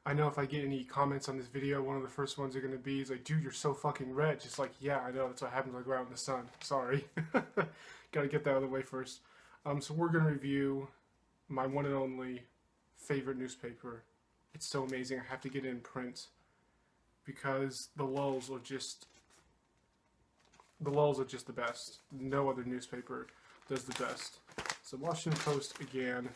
I know if I get any comments on this video, one of the first ones are going to be is like, dude, you're so fucking red. Just like, yeah, I know, that's what happens when I go out in the sun. Sorry. Gotta get that out of the way first. So we're going to review my one and only favorite newspaper. It's so amazing. I have to get it in print because the lulls are just the best. No other newspaper does the best. So Washington Post again.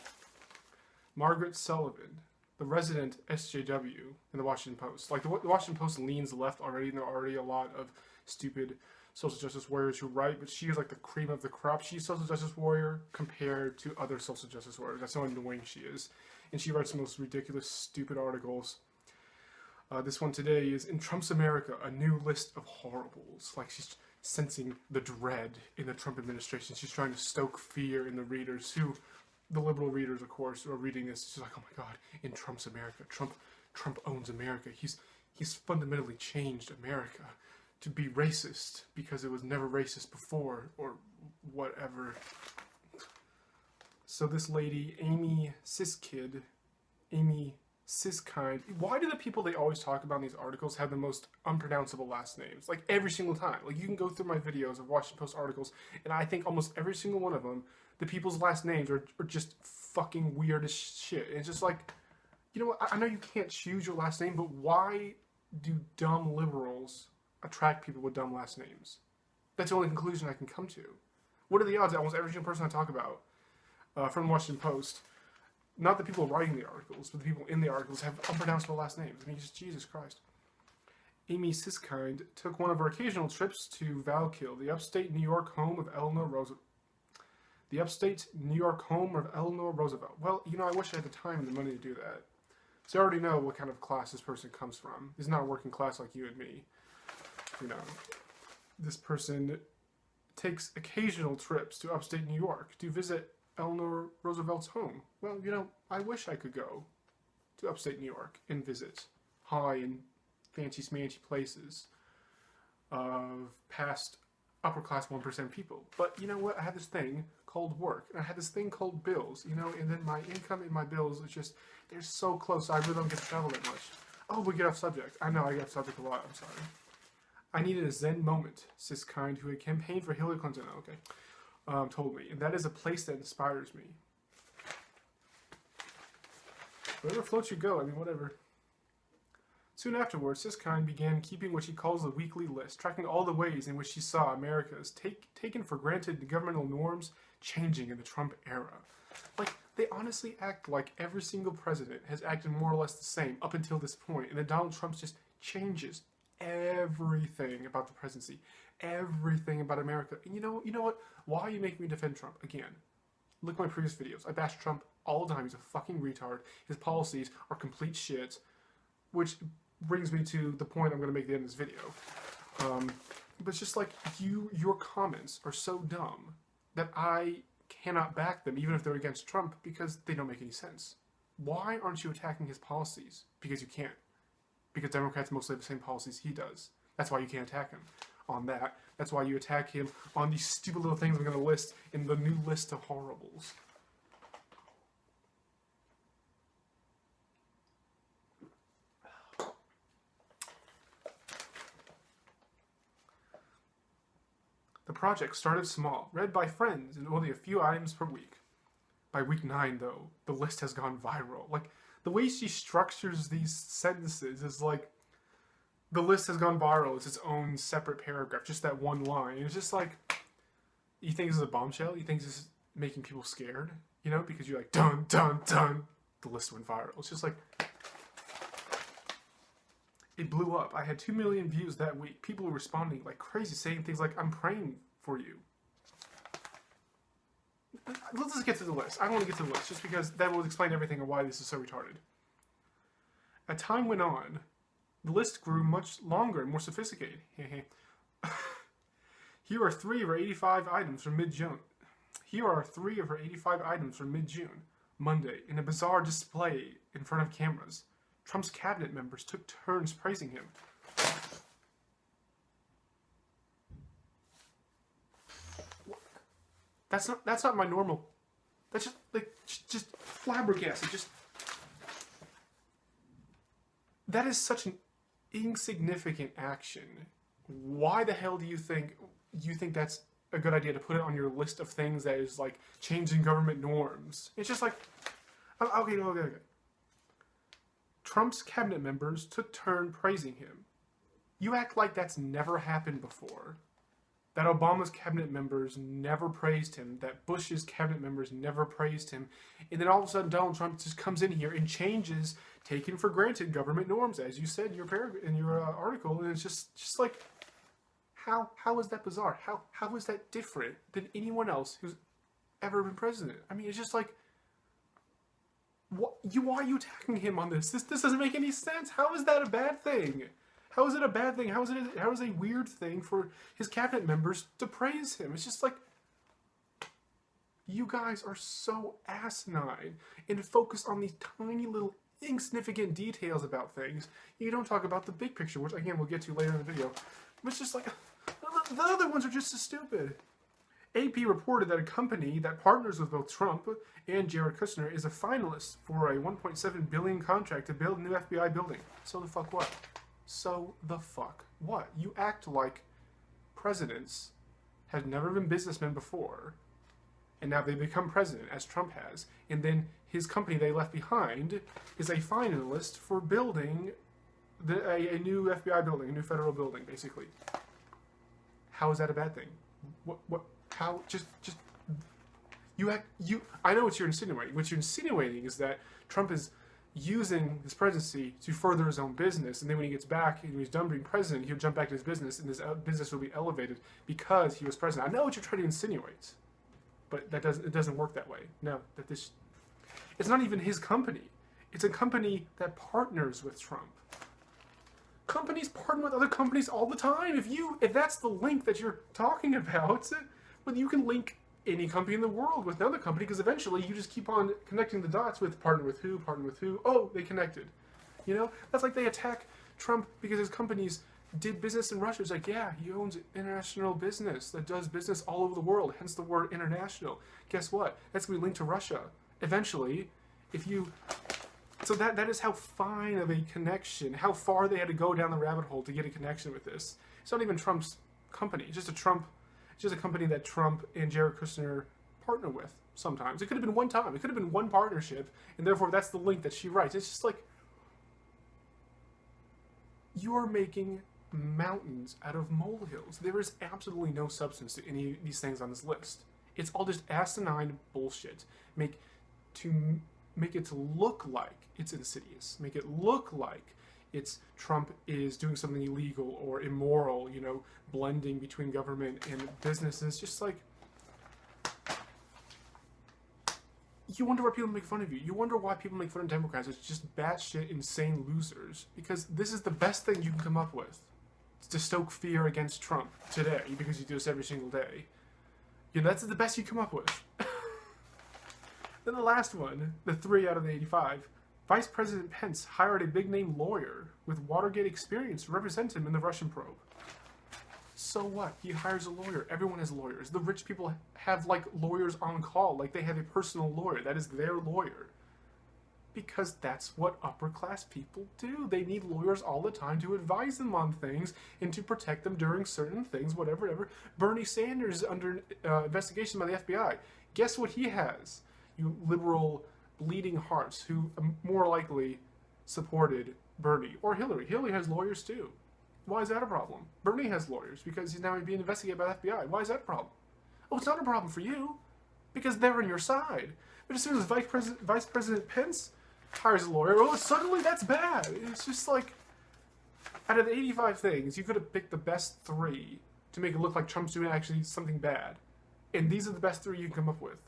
Margaret Sullivan, the resident SJW in the Washington Post. Like the Washington Post leans left already, and there are already a lot of stupid social justice warriors who write, but she is like the cream of the crop. She's a social justice warrior compared to other social justice warriors. That's how annoying she is. And she writes the most ridiculous, stupid articles. This one today is, in Trump's America, a new list of horribles. Like, she's sensing the dread in the Trump administration. She's trying to stoke fear in the readers, who, the liberal readers, of course, are reading this. She's like, oh my God, in Trump's America, Trump owns America. He's fundamentally changed America to be racist because it was never racist before, or whatever. So this lady, Amy Siskind, why do the people they always talk about in these articles have the most unpronounceable last names? Like, every single time. Like, you can go through my videos of Washington Post articles, and I think almost every single one of them, the people's last names are just fucking weird as shit. And it's just like, you know what, I know you can't choose your last name, but why do dumb liberals attract people with dumb last names? That's the only conclusion I can come to. What are the odds that almost every single person I talk about from the Washington Post, not the people writing the articles, but the people in the articles, have unpronounceable last names? I mean, just Jesus Christ. Amy Siskind took one of her occasional trips to Valkill, the upstate New York home of Eleanor Roosevelt. Well, you know, I wish I had the time and the money to do that. So I already know what kind of class this person comes from. He's not a working class like you and me. You know, this person takes occasional trips to upstate New York to visit Eleanor Roosevelt's home. Well, you know, I wish I could go to upstate New York and visit high and fancy smancy places of past upper class 1% people. But you know what? I had this thing called work, and I had this thing called bills, you know, and then my income and my bills is just, they're so close. I really don't get to travel that much. Oh, we get off subject. I know I get off subject a lot. I'm sorry. I needed a Zen moment, Siskind, who had campaigned for Hillary Clinton, told me. And that is a place that inspires me. Wherever floats your go, I mean, whatever. Soon afterwards, Siskind began keeping what she calls a weekly list, tracking all the ways in which she saw America's taken for granted governmental norms changing in the Trump era. Like, they honestly act like every single president has acted more or less the same up until this point, and then Donald Trump just changes everything about the presidency, everything about America. And you know what? Why are you making me defend Trump again? Look at my previous videos. I bash Trump all the time. He's a fucking retard. His policies are complete shit, which brings me to the point I'm going to make at the end of this video. But it's just like, your comments are so dumb that I cannot back them, even if they're against Trump, because they don't make any sense. Why aren't you attacking his policies? Because you can't. Because Democrats mostly have the same policies he does. That's why you can't attack him on that. That's why you attack him on these stupid little things I'm going to list in the new list of horribles. The project started small, read by friends, and only a few items per week. By week 9, though, the list has gone viral. Like, the way she structures these sentences is like, the list has gone viral. It's its own separate paragraph, just that one line. And it's just like, you think this is a bombshell? You think this is making people scared? You know, because you're like, dun, dun, dun. The list went viral. It's just like, it blew up. I had 2 million views that week. People were responding like crazy, saying things like, I'm praying for you. Let's just get to the list. I don't want to get to the list, just because that will explain everything and why this is so retarded. As time went on, the list grew much longer and more sophisticated. Here are 3 of her 85 items from mid-June. Monday, in a bizarre display in front of cameras, Trump's cabinet members took turns praising him. That's not my normal. That's just like just flabbergasted. that is such an insignificant action. Why the hell do you think that's a good idea to put it on your list of things that is like changing government norms? It's just like, okay. Trump's cabinet members took turn praising him. You act like that's never happened before. That Obama's cabinet members never praised him. That Bush's cabinet members never praised him. And then all of a sudden Donald Trump just comes in here and changes taken for granted government norms, as you said in your article. And it's just like, how is that bizarre? How is that different than anyone else who's ever been president? I mean, it's just like, why are you attacking him on this? This doesn't make any sense. How is that a bad thing? How is it a bad thing? How is it a weird thing for his cabinet members to praise him? It's just like, you guys are so asinine and focus on these tiny little insignificant details about things. You don't talk about the big picture, which again we'll get to later in the video. But it's just like, the other ones are just as stupid. AP reported that a company that partners with both Trump and Jared Kushner is a finalist for a $1.7 billion contract to build a new FBI building. So the fuck what? So the fuck what? You act like presidents have never been businessmen before, and now they become president, as Trump has, and then his company they left behind is a finalist for building a new FBI building, a new federal building, basically. How is that a bad thing? How, I know what you're insinuating. What you're insinuating is that Trump is using his presidency to further his own business, and then when he gets back and he's done being president, he'll jump back to his business, and his business will be elevated because he was president. I know what you're trying to insinuate, but it doesn't work that way. No, it's not even his company. It's a company that partners with Trump. Companies partner with other companies all the time. If that's the link that you're talking about, well, you can link any company in the world with another company, because eventually you just keep on connecting the dots with partner with who. Oh, they connected. You know, that's like they attack Trump because his companies did business in Russia. It's like, yeah, he owns international business that does business all over the world, hence the word international. Guess what? That's going to be linked to Russia. Eventually, so that is how fine of a connection, how far they had to go down the rabbit hole to get a connection with this. It's not even Trump's company. It's just a company that Trump and Jared Kushner partner with sometimes. It could have been one time. It could have been one partnership, and therefore that's the link that she writes. It's just like, you are making mountains out of molehills. There is absolutely no substance to any of these things on this list. It's all just asinine bullshit. Make it to look like it's insidious. Make it look like Trump is doing something illegal or immoral, you know, blending between government and businesses. Just like, you wonder why people make fun of you. You wonder why people make fun of Democrats. It's just batshit insane losers. Because this is the best thing you can come up with to stoke fear against Trump today, because you do this every single day. You know, that's the best you come up with. Then the last one, the 3 out of the 85, Vice President Pence hired a big-name lawyer with Watergate experience to represent him in the Russian probe. So what? He hires a lawyer. Everyone has lawyers. The rich people have, like, lawyers on call. Like, they have a personal lawyer. That is their lawyer. Because that's what upper-class people do. They need lawyers all the time to advise them on things and to protect them during certain things, whatever. Bernie Sanders is under investigation by the FBI. Guess what he has? You liberal bleeding hearts who more likely supported Bernie. Or Hillary. Hillary has lawyers too. Why is that a problem? Bernie has lawyers because he's now being investigated by the FBI. Why is that a problem? Oh, it's not a problem for you because they're on your side. But as soon as Vice President Pence hires a lawyer, oh, suddenly that's bad. It's just like, out of the 85 things, you could have picked the best 3 to make it look like Trump's doing actually something bad. And these are the best 3 you can come up with.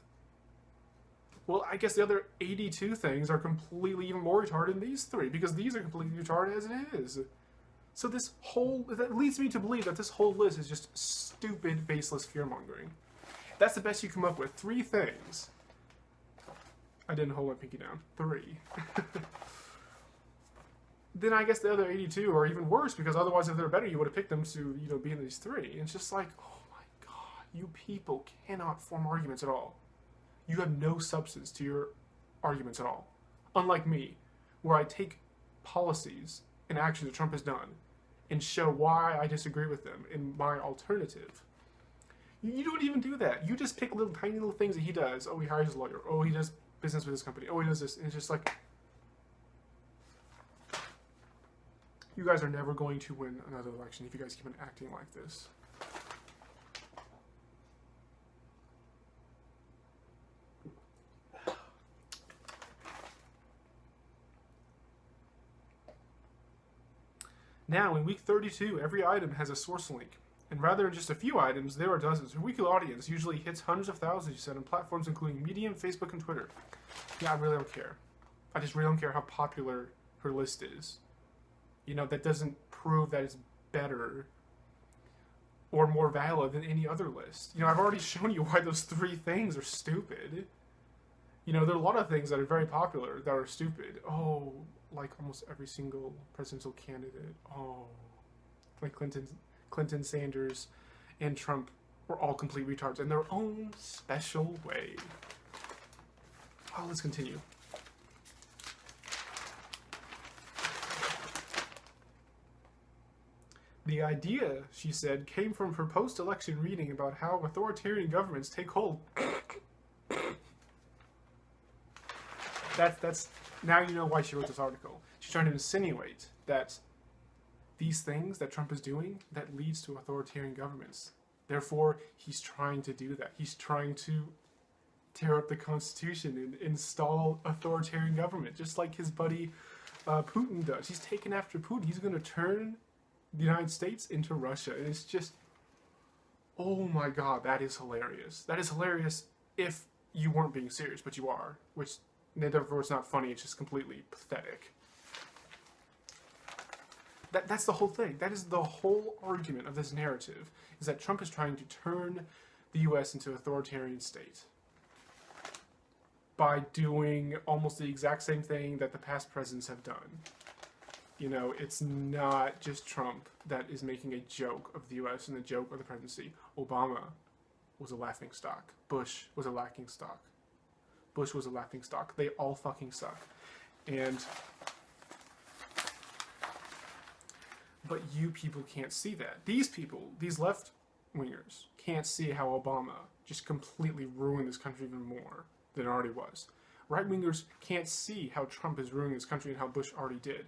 Well, I guess the other 82 things are completely even more retarded than these 3, because these are completely retarded as it is. So that leads me to believe that this whole list is just stupid, baseless fear-mongering. That's the best you come up with. 3 things. I didn't hold my pinky down. 3. Then I guess the other 82 are even worse, because otherwise if they're better, you would have picked them to, you know, be in these 3. And it's just like, oh my god, you people cannot form arguments at all. You have no substance to your arguments at all. Unlike me, where I take policies and actions that Trump has done and show why I disagree with them in my alternative. You don't even do that. You just pick little tiny little things that he does. Oh, he hires a lawyer. Oh, he does business with his company. Oh, he does this. And it's just like, you guys are never going to win another election if you guys keep on acting like this. Now, in week 32, every item has a source link. And rather than just a few items, there are dozens. Her weekly audience usually hits hundreds of thousands, she said, on platforms including Medium, Facebook, and Twitter. Yeah, I really don't care. I just really don't care how popular her list is. You know, that doesn't prove that it's better or more valid than any other list. You know, I've already shown you why those 3 things are stupid. You know, there are a lot of things that are very popular that are stupid. Oh, like almost every single presidential candidate. Oh, like Clinton, Sanders, and Trump were all complete retards in their own special way. Oh, let's continue. The idea, she said, came from her post-election reading about how authoritarian governments take hold. That's now you know why she wrote this article. She's trying to insinuate that these things that Trump is doing, that leads to authoritarian governments. Therefore, he's trying to do that. He's trying to tear up the Constitution and install authoritarian government, just like his buddy Putin does. He's taken after Putin. He's going to turn the United States into Russia. And it's just, oh my God, that is hilarious. That is hilarious if you weren't being serious, but you are, which therefore it's not funny, it's just completely pathetic. That's the whole thing. That is the whole argument of this narrative, is that Trump is trying to turn the U.S. into an authoritarian state by doing almost the exact same thing that the past presidents have done. You know, it's not just Trump that is making a joke of the U.S. and a joke of the presidency. Obama was a laughingstock. Bush was a laughingstock. Bush was a laughingstock. They all fucking suck. But you people can't see that. These people, these left-wingers, can't see how Obama just completely ruined this country even more than it already was. Right-wingers can't see how Trump is ruining this country and how Bush already did.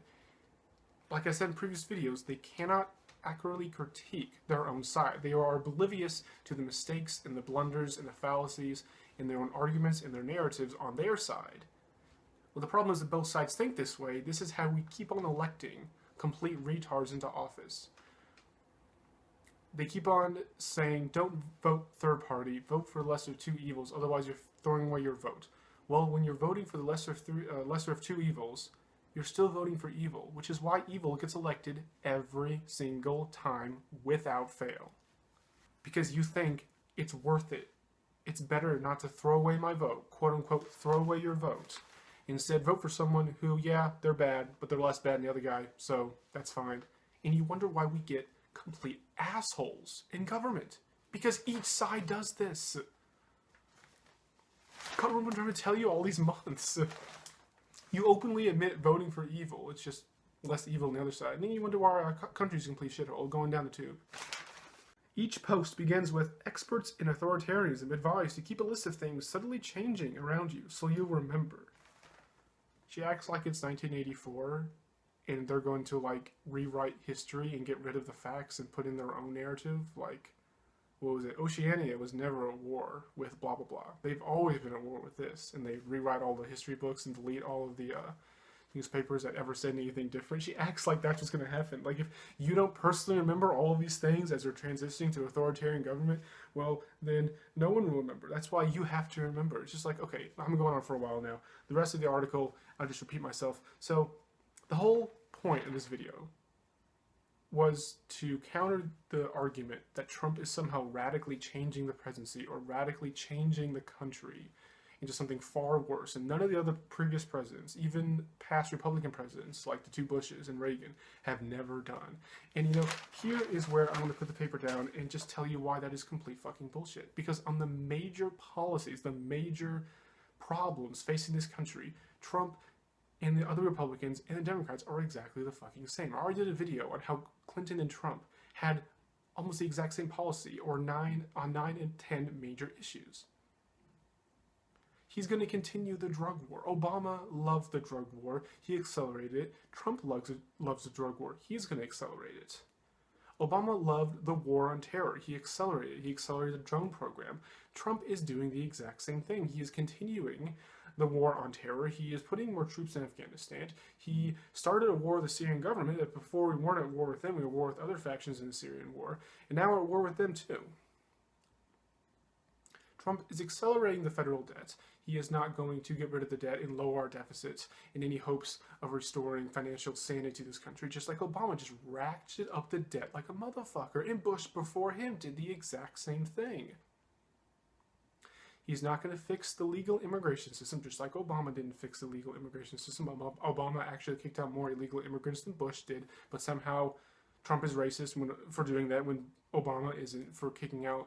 Like I said in previous videos, they cannot accurately critique their own side. They are oblivious to the mistakes and the blunders and the fallacies in their own arguments and their narratives on their side. Well, the problem is that both sides think this way. This is how we keep on electing complete retards into office. They keep on saying, don't vote third party, vote for the lesser of 2 evils, otherwise you're throwing away your vote. Well, when you're voting for the lesser of 2 evils, you're still voting for evil, which is why evil gets elected every single time without fail. Because you think it's worth it. It's better not to throw away my vote, quote unquote, throw away your vote. Instead, vote for someone who, yeah, they're bad, but they're less bad than the other guy, so that's fine. And you wonder why we get complete assholes in government. Because each side does this. God, what am I trying to tell you all these months? You openly admit voting for evil. It's just less evil on the other side. And then you wonder why our country's a complete shithole going down the tube. Each post begins with, experts in authoritarianism advise to keep a list of things subtly changing around you so you'll remember. She acts like it's 1984 and they're going to like rewrite history and get rid of the facts and put in their own narrative. Like, what was it? Oceania was never at war with blah blah blah. They've always been at war with this, and they rewrite all the history books and delete all of the newspapers that ever said anything different. She acts like that's what's going to happen. Like, if you don't personally remember all of these things as they're transitioning to authoritarian government, well, then no one will remember. That's why you have to remember. It's just like, okay, I'm going on for a while now. The rest of the article, I'll just repeat myself. So, the whole point of this video was to counter the argument that Trump is somehow radically changing the presidency or radically changing the country into something far worse. And none of the other previous presidents, even past Republican presidents like the 2 Bushes and Reagan, have never done. And you know, here is where I'm going to put the paper down and just tell you why that is complete fucking bullshit. Because on the major policies, the major problems facing this country, Trump and the other Republicans and the Democrats are exactly the fucking same. I already did a video on how Clinton and Trump had almost the exact same policy, or 9 and 10 major issues. He's going to continue the drug war. Obama loved the drug war. He accelerated it. Trump loves the drug war. He's going to accelerate it. Obama loved the war on terror. He accelerated it. He accelerated the drone program. Trump is doing the exact same thing. He is continuing the war on terror. He is putting more troops in Afghanistan. He started a war with the Syrian government. That before we weren't at war with them, we were at war with other factions in the Syrian war. And now we're at war with them too. Trump is accelerating the federal debt. He is not going to get rid of the debt and lower our deficits in any hopes of restoring financial sanity to this country, just like Obama just ratcheted up the debt like a motherfucker, and Bush before him did the exact same thing. He's not going to fix the legal immigration system, just like Obama didn't fix the legal immigration system. Obama actually kicked out more illegal immigrants than Bush did, but somehow Trump is racist for doing that when Obama isn't, for kicking out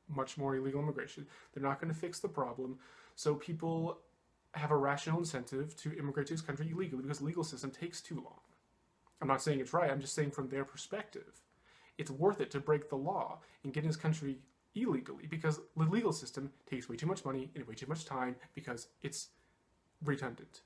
much more illegal immigration. They're not going to fix the problem. So people have a rational incentive to immigrate to this country illegally because the legal system takes too long. I'm not saying it's right. I'm just saying from their perspective, it's worth it to break the law and get in this country illegally because the legal system takes way too much money and way too much time because it's redundant.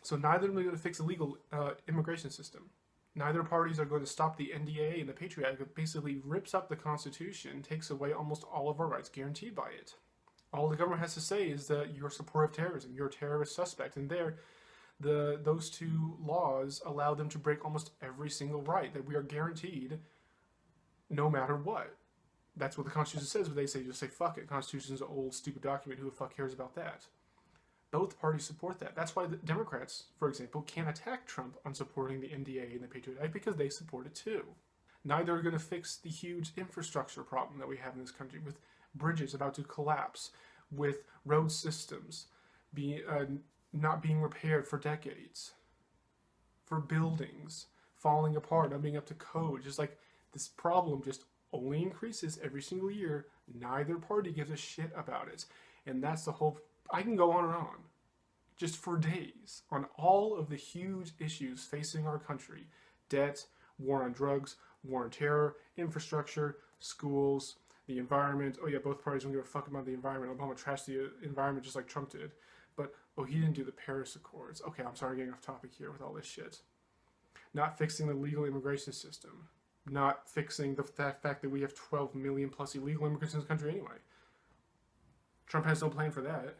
So neither of them are going to fix the legal immigration system. Neither parties are going to stop the NDA and the Patriot Act that basically rips up the Constitution, takes away almost all of our rights guaranteed by it. All the government has to say is that you're a supporter of terrorism, you're a terrorist suspect, and those two laws allow them to break almost every single right that we are guaranteed no matter what. That's what the Constitution says, but they say just say fuck it. Constitution's an old stupid document, who the fuck cares about that? Both parties support that. That's why the Democrats, for example, can't attack Trump on supporting the NDA and the Patriot Act because they support it too. Neither are going to fix the huge infrastructure problem that we have in this country with bridges about to collapse, with road systems not being repaired for decades, for buildings falling apart, not being up to code. Just like this problem just only increases every single year. Neither party gives a shit about it. And that's the whole... I can go on and on, just for days, on all of the huge issues facing our country. Debt, war on drugs, war on terror, infrastructure, schools, the environment. Oh yeah, both parties don't give a fuck about the environment. Obama trashed the environment just like Trump did. But, oh, he didn't do the Paris Accords. Okay, I'm sorry, getting off topic here with all this shit. Not fixing the legal immigration system. Not fixing the fact that we have 12 million plus illegal immigrants in this country anyway. Trump has no plan for that.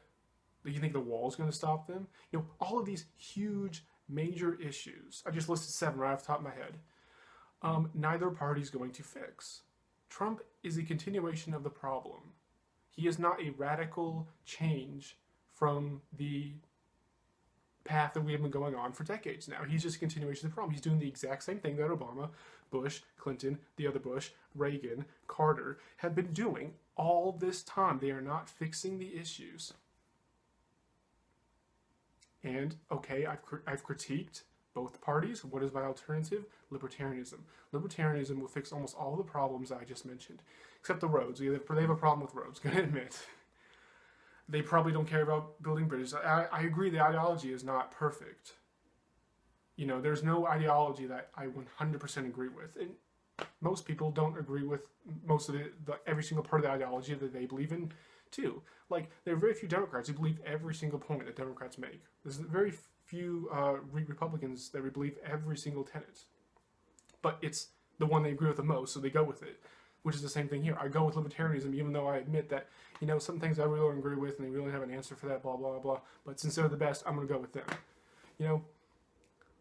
Do you think the wall is going to stop them? You know, all of these huge, major issues. I just listed 7 right off the top of my head. Neither party is going to fix. Trump is a continuation of the problem. He is not a radical change from the path that we have been going on for decades now. He's just a continuation of the problem. He's doing the exact same thing that Obama, Bush, Clinton, the other Bush, Reagan, Carter have been doing all this time. They are not fixing the issues. And, okay, I've critiqued both parties. What is my alternative? Libertarianism. Libertarianism will fix almost all the problems I just mentioned, except the roads. They have a problem with roads, gonna admit. They probably don't care about building bridges. I agree the ideology is not perfect. You know, there's no ideology that I 100% agree with. And most people don't agree with most of every single part of the ideology that they believe in, too. Like, there are very few Democrats who believe every single point that Democrats make. There's very few Republicans that believe every single tenet. But it's the one they agree with the most, so they go with it. Which is the same thing here. I go with libertarianism, even though I admit that, you know, some things I really don't agree with, and they really have an answer for that, blah, blah, blah. But since they're the best, I'm going to go with them. You know?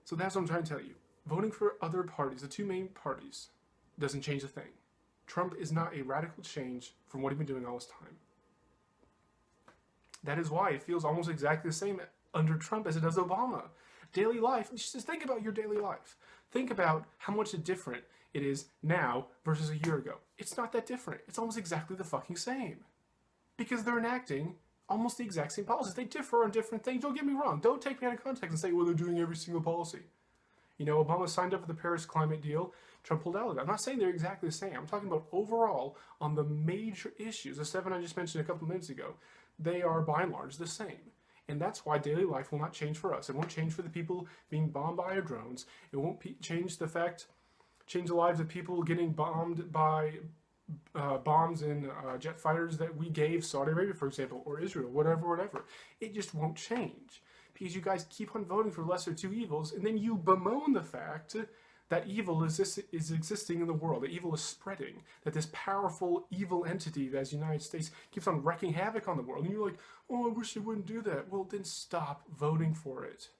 So that's what I'm trying to tell you. Voting for other parties, the two main parties, doesn't change a thing. Trump is not a radical change from what he's been doing all this time. That is why it feels almost exactly the same under Trump as it does Obama. Daily life, just think about your daily life. Think about how much different it is now versus a year ago. It's not that different. It's almost exactly the fucking same. Because they're enacting almost the exact same policies. They differ on different things. Don't get me wrong. Don't take me out of context and say, well, they're doing every single policy. You know, Obama signed up for the Paris climate deal. Trump pulled out of it. I'm not saying they're exactly the same. I'm talking about overall on the major issues, the seven I just mentioned a couple minutes ago. They are by and large the same. And that's why daily life will not change for us. It won't change for the people being bombed by our drones. It won't change the lives of people getting bombed by bombs and jet fighters that we gave Saudi Arabia, for example, or Israel, whatever. It just won't change because you guys keep on voting for lesser two evils, and then you bemoan the fact that evil is existing in the world, that evil is spreading, that this powerful evil entity as the United States keeps on wreaking havoc on the world, and you're like, oh, I wish they wouldn't do that. Well, then stop voting for it.